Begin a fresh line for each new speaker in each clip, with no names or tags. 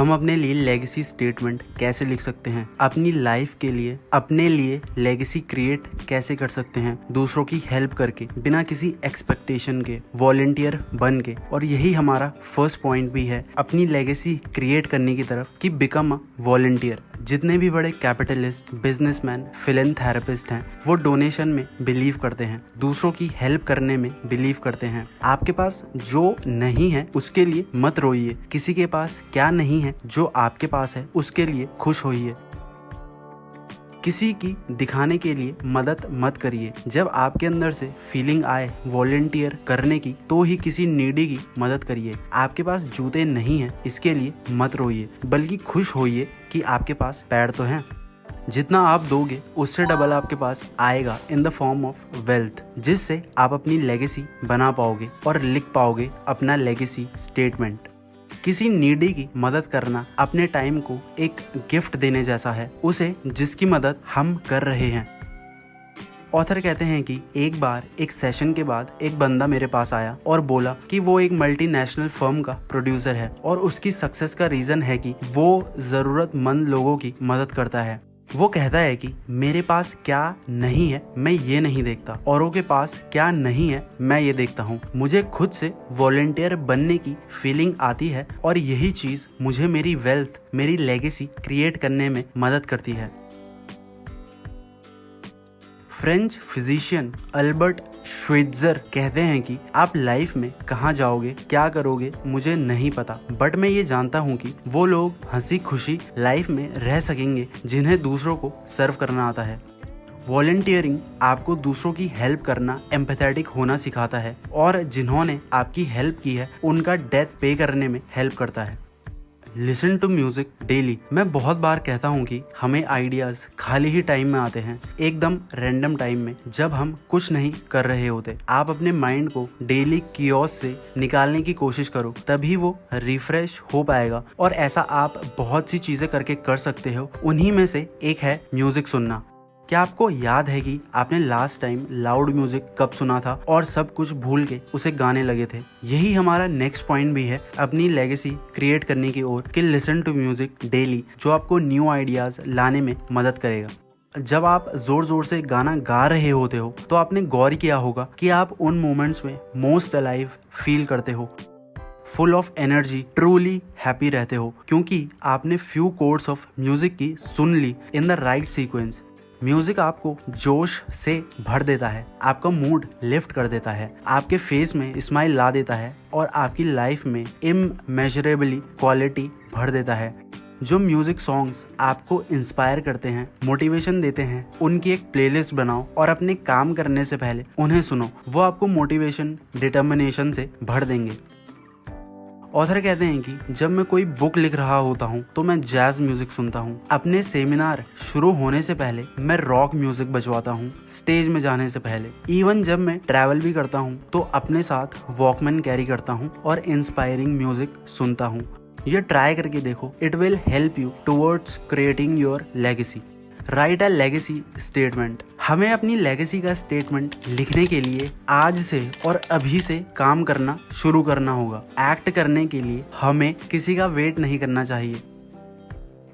हम अपने लिए लेगेसी स्टेटमेंट कैसे लिख सकते हैं, अपनी लाइफ के लिए अपने लिए लेगेसी क्रिएट कैसे कर सकते हैं, दूसरों की हेल्प करके, बिना किसी एक्सपेक्टेशन के, वॉलंटियर बन के। और यही हमारा फर्स्ट पॉइंट भी है अपनी लेगेसी क्रिएट करने की तरफ कि बिकम अ वॉलंटियर। जितने भी बड़े कैपिटलिस्ट, बिजनेसमैन, फिलैंथेरेपिस्ट हैं वो डोनेशन में बिलीव करते हैं, दूसरों की हेल्प करने में बिलीव करते हैं। आपके पास जो नहीं है उसके लिए मत रोइए, किसी के पास क्या नहीं है जो आपके पास है उसके लिए खुश होइए। किसी की दिखाने के लिए मदद मत करिए। जब आपके अंदर से फीलिंग आए वॉलंटियर करने की तो ही किसी नीडी की मदद करिए। आपके पास जूते नहीं हैं इसके लिए मत रोइए, बल्कि खुश होइए कि आपके पास पैर तो हैं। जितना आप दोगे उससे डबल आपके पास आएगा in the form of wealth, जिससे आप अपनी लेगेसी बना पाओगे और लिख पाओगे अपना लेगेसी स्टेटमेंट। किसी नीडी की मदद करना अपने टाइम को एक गिफ्ट देने जैसा है उसे, जिसकी मदद हम कर रहे हैं। ऑथर कहते हैं कि एक बार एक सेशन के बाद एक बंदा मेरे पास आया और बोला कि वो एक मल्टीनेशनल फर्म का प्रोड्यूसर है और उसकी सक्सेस का रीजन है कि वो जरूरतमंद लोगों की मदद करता है। वो कहता है कि मेरे पास क्या नहीं है मैं ये नहीं देखता, औरों के पास क्या नहीं है मैं ये देखता हूँ। मुझे खुद से वॉलंटियर बनने की फीलिंग आती है और यही चीज मुझे मेरी वेल्थ, मेरी लेगेसी क्रिएट करने में मदद करती है। फ्रेंच फिजिशियन अल्बर्ट श्वेट्जर कहते हैं कि आप लाइफ में कहाँ जाओगे, क्या करोगे मुझे नहीं पता, बट मैं ये जानता हूँ कि वो लोग हंसी खुशी लाइफ में रह सकेंगे जिन्हें दूसरों को सर्व करना आता है। वॉलंटियरिंग आपको दूसरों की हेल्प करना, एम्पैथेटिक होना सिखाता है और जिन्होंने आपकी हेल्प की है उनका डेट पे करने में हेल्प करता है। Listen to music daily. मैं बहुत बार कहता हूँ कि हमें आइडियाज खाली ही टाइम में आते हैं, एकदम रैंडम टाइम में, जब हम कुछ नहीं कर रहे होते। आप अपने माइंड को डेली कियोस से निकालने की कोशिश करो, तभी वो रिफ्रेश हो पाएगा। और ऐसा आप बहुत सी चीजें करके कर सकते हो, उन्हीं में से एक है म्यूजिक सुनना। क्या आपको याद है कि आपने लास्ट टाइम लाउड म्यूजिक कब सुना था और सब कुछ भूल के उसे गाने लगे थे? यही हमारा नेक्स्ट पॉइंट भी है अपनी लेगेसी क्रिएट करने की ओर कि लिसन टू म्यूजिक डेली, जो आपको न्यू आइडियाज लाने में मदद करेगा। जब आप जोर जोर से गाना गा रहे होते हो तो आपने गौर किया होगा कि आप उन मोमेंट्स में मोस्ट अलाइव फील करते हो, full of energy, truly happy रहते हो, क्योंकि आपने फ्यू कोर्ड्स ऑफ म्यूजिक की सुन ली in the right sequence. Music आपको जोश से भर देता है, आपका मूड लिफ्ट कर देता है, आपके फेस में स्माइल ला देता है और आपकी लाइफ में इमेजरेबली क्वालिटी भर देता है। जो म्यूजिक सॉन्ग्स आपको इंस्पायर करते हैं, मोटिवेशन देते हैं, उनकी एक प्लेलिस्ट बनाओ और अपने काम करने से पहले उन्हें सुनो। वो आपको मोटिवेशन, डिटर्मिनेशन से भर देंगे। ऑथर कहते हैं कि जब मैं कोई बुक लिख रहा होता हूँ तो मैं जैज म्यूजिक सुनता हूँ। अपने सेमिनार शुरू होने से पहले मैं रॉक म्यूजिक बजवाता हूँ, स्टेज में जाने से पहले। इवन जब मैं ट्रैवल भी करता हूँ तो अपने साथ वॉकमैन कैरी करता हूँ और इंस्पायरिंग म्यूजिक सुनता हूँ। ये ट्राई करके देखो, it will help you towards creating your legacy. Right a legacy statement. हमें अपनी लेगेसी का स्टेटमेंट लिखने के लिए आज से और अभी से काम करना शुरू करना होगा। एक्ट करने के लिए हमें किसी का वेट नहीं करना चाहिए।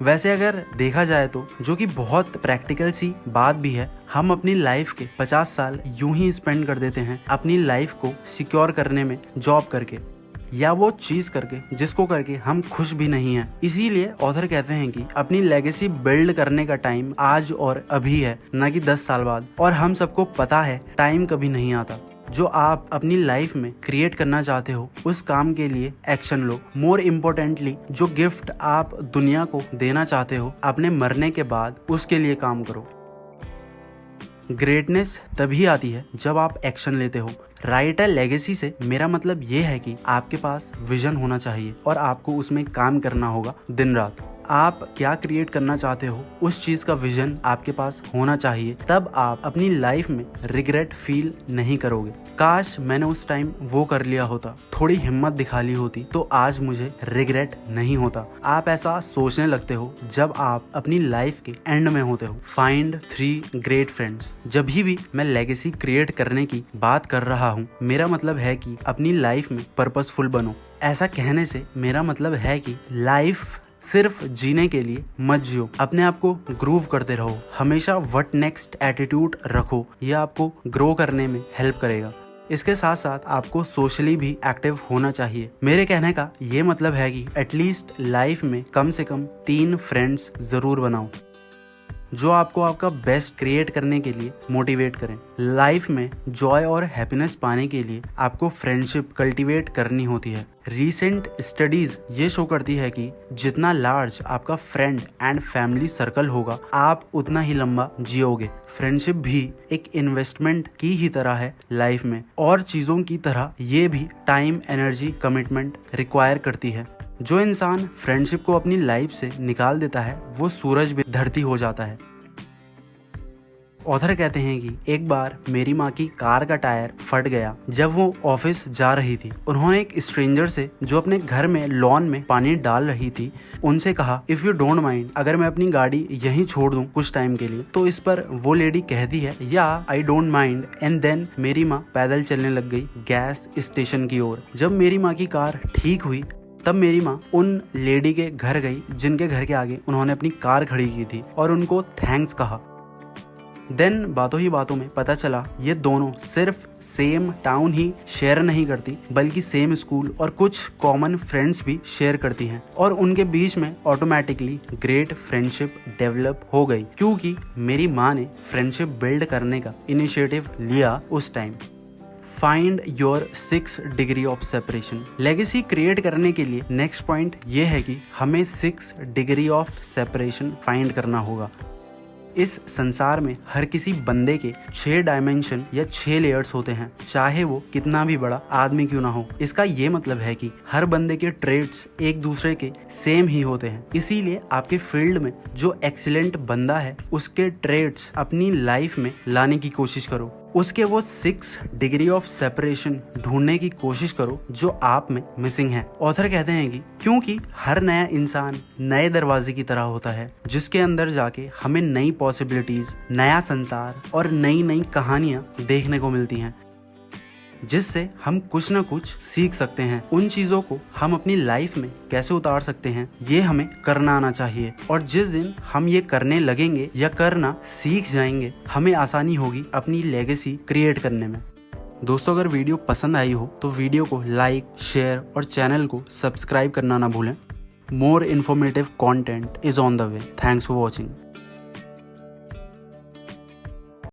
वैसे अगर देखा जाए तो, जो कि बहुत प्रैक्टिकल सी बात भी है, हम अपनी लाइफ के 50 साल यूं ही स्पेंड कर देते हैं अपनी लाइफ को सिक्योर करने में, जॉब करके या वो चीज करके जिसको करके हम खुश भी नहीं हैं। इसीलिए ऑथर कहते हैं कि अपनी लेगेसी बिल्ड करने का टाइम आज और अभी है, न कि 10 साल बाद। और हम सबको पता है टाइम कभी नहीं आता। जो आप अपनी लाइफ में क्रिएट करना चाहते हो उस काम के लिए एक्शन लो। मोर इम्पोर्टेंटली, जो गिफ्ट आप दुनिया को देना चाहते हो अपने मरने के बाद, उसके लिए काम करो। ग्रेटनेस तभी आती है जब आप एक्शन लेते हो। राइट अ लेगेसी से मेरा मतलब ये है कि आपके पास विजन होना चाहिए और आपको उसमें काम करना होगा दिन रात। आप क्या क्रिएट करना चाहते हो उस चीज का विजन आपके पास होना चाहिए, तब आप अपनी लाइफ में रिग्रेट फील नहीं करोगे। काश मैंने उस टाइम वो कर लिया होता, थोड़ी हिम्मत दिखा ली होती तो आज मुझे रिग्रेट नहीं होता। आप ऐसा सोचने लगते हो जब आप अपनी लाइफ के एंड में होते हो। Find 3 great friends. जब भी मैं लेगेसी क्रिएट करने की बात कर रहा हूँ, मेरा मतलब है कि अपनी लाइफ में पर्पसफुल बनो। ऐसा कहने से मेरा मतलब है कि लाइफ सिर्फ जीने के लिए मत जियो, अपने आप को ग्रूव करते रहो, हमेशा व्हाट नेक्स्ट एटीट्यूड रखो, यह आपको ग्रो करने में हेल्प करेगा। इसके साथ साथ आपको सोशली भी एक्टिव होना चाहिए। मेरे कहने का ये मतलब है कि एटलीस्ट लाइफ में कम से कम 3 फ्रेंड्स जरूर बनाओ जो आपको आपका बेस्ट क्रिएट करने के लिए मोटिवेट करें। लाइफ में जॉय और हैप्पीनेस पाने के लिए आपको फ्रेंडशिप कल्टीवेट करनी होती है। रीसेंट स्टडीज ये शो करती है कि जितना लार्ज आपका फ्रेंड एंड फैमिली सर्कल होगा, आप उतना ही लंबा जियोगे। फ्रेंडशिप भी एक इन्वेस्टमेंट की ही तरह है लाइफ में, और चीज़ों की तरह ये भी टाइम, एनर्जी, कमिटमेंट रिक्वायर करती है। जो इंसान फ्रेंडशिप को अपनी लाइफ से निकाल देता है वो सूरज भी धरती हो जाता है। ऑथर कहते हैं कि एक बार मेरी माँ की कार का टायर फट गया जब वो ऑफिस जा रही थी। उन्होंने एक स्ट्रेंजर से जो अपने घर में लॉन में पानी डाल रही थी उनसे कहा, इफ यू डोंट माइंड, अगर मैं अपनी गाड़ी यहीं छोड़ दूं कुछ टाइम के लिए। तो इस पर वो लेडी कहती है, yeah I don't mind, and then मेरी माँ पैदल चलने लग गई गैस स्टेशन की ओर। जब मेरी माँ की कार ठीक हुई तब मेरी माँ उन लेडी के घर गई जिनके घर के आगे उन्होंने अपनी कार खड़ी की थी और उनको थैंक्स कहा। देन बातों ही बातों में पता चला ये दोनों सिर्फ सेम टाउन ही शेयर नहीं करती बल्कि सेम स्कूल और कुछ कॉमन फ्रेंड्स भी शेयर करती हैं, और उनके बीच में ऑटोमेटिकली ग्रेट फ्रेंडशिप डेवलप हो गई क्योंकि मेरी माँ ने फ्रेंडशिप बिल्ड करने का इनिशिएटिव लिया उस time. Find your 6 degree of separation. Legacy create करने के लिए नेक्स्ट पॉइंट ये है कि हमें 6 डिग्री ऑफ सेपरेशन फाइंड करना होगा। इस संसार में हर किसी बंदे के 6 डायमेंशन या 6 लेयर्स होते हैं, चाहे वो कितना भी बड़ा आदमी क्यों ना हो। इसका ये मतलब है कि हर बंदे के ट्रेड्स एक दूसरे के सेम ही होते हैं। इसीलिए आपके फील्ड में जो एक्सीलेंट बंदा है उसके ट्रेड्स अपनी लाइफ में लाने की कोशिश करो, उसके वो 6 डिग्री ऑफ सेपरेशन ढूंढने की कोशिश करो जो आप में मिसिंग है। ऑथर कहते हैं कि क्योंकि हर नया इंसान नए दरवाजे की तरह होता है जिसके अंदर जाके हमें नई पॉसिबिलिटीज, नया संसार और नई नई कहानियां देखने को मिलती हैं, जिससे हम कुछ ना कुछ सीख सकते हैं। उन चीज़ों को हम अपनी लाइफ में कैसे उतार सकते हैं ये हमें करना आना चाहिए, और जिस दिन हम ये करने लगेंगे या करना सीख जाएंगे हमें आसानी होगी अपनी लेगेसी क्रिएट करने में। दोस्तों, अगर वीडियो पसंद आई हो तो वीडियो को लाइक, शेयर और चैनल को सब्सक्राइब करना ना भूलें। More informative content is on the way. Thanks for watching.